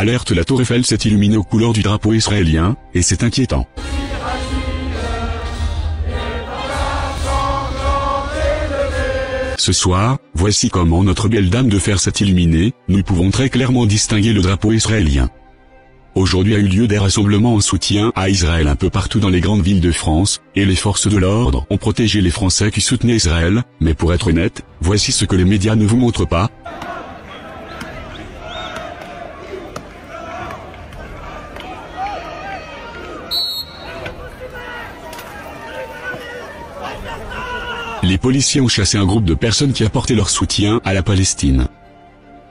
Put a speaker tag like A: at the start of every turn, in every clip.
A: Alerte, la tour Eiffel s'est illuminée aux couleurs du drapeau israélien, et c'est inquiétant. Ce soir, voici comment notre belle dame de fer s'est illuminée, nous pouvons très clairement distinguer le drapeau israélien. Aujourd'hui a eu lieu des rassemblements en soutien à Israël un peu partout dans les grandes villes de France, et les forces de l'ordre ont protégé les Français qui soutenaient Israël, mais pour être honnête, voici ce que les médias ne vous montrent pas. Les policiers ont chassé un groupe de personnes qui apportaient leur soutien à la Palestine.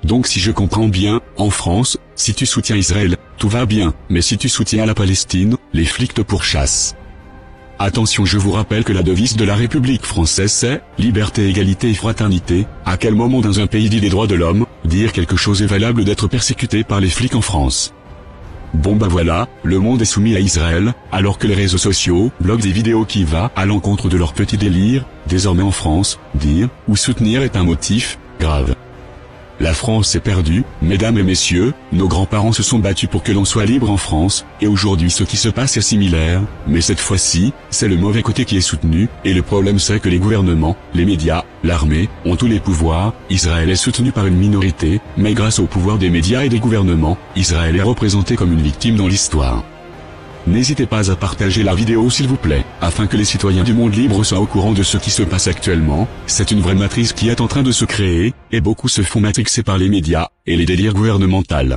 A: Donc si je comprends bien, en France, si tu soutiens Israël, tout va bien, mais si tu soutiens la Palestine, les flics te pourchassent. Attention, je vous rappelle que la devise de la République française c'est « Liberté, égalité et fraternité ». À quel moment dans un pays dit des droits de l'homme, dire quelque chose est valable d'être persécuté par les flics en France? Bon bah voilà, le monde est soumis à Israël, alors que les réseaux sociaux bloquent des vidéos qui va à l'encontre de leur petit délire. Désormais en France, dire ou soutenir est un motif grave. La France est perdue, mesdames et messieurs, nos grands-parents se sont battus pour que l'on soit libre en France, et aujourd'hui ce qui se passe est similaire, mais cette fois-ci, c'est le mauvais côté qui est soutenu, et le problème c'est que les gouvernements, les médias, l'armée, ont tous les pouvoirs. Israël est soutenu par une minorité, mais grâce au pouvoir des médias et des gouvernements, Israël est représenté comme une victime dans l'histoire. N'hésitez pas à partager la vidéo s'il vous plaît, afin que les citoyens du monde libre soient au courant de ce qui se passe actuellement. C'est une vraie matrice qui est en train de se créer, et beaucoup se font matrixer par les médias et les délires gouvernementaux.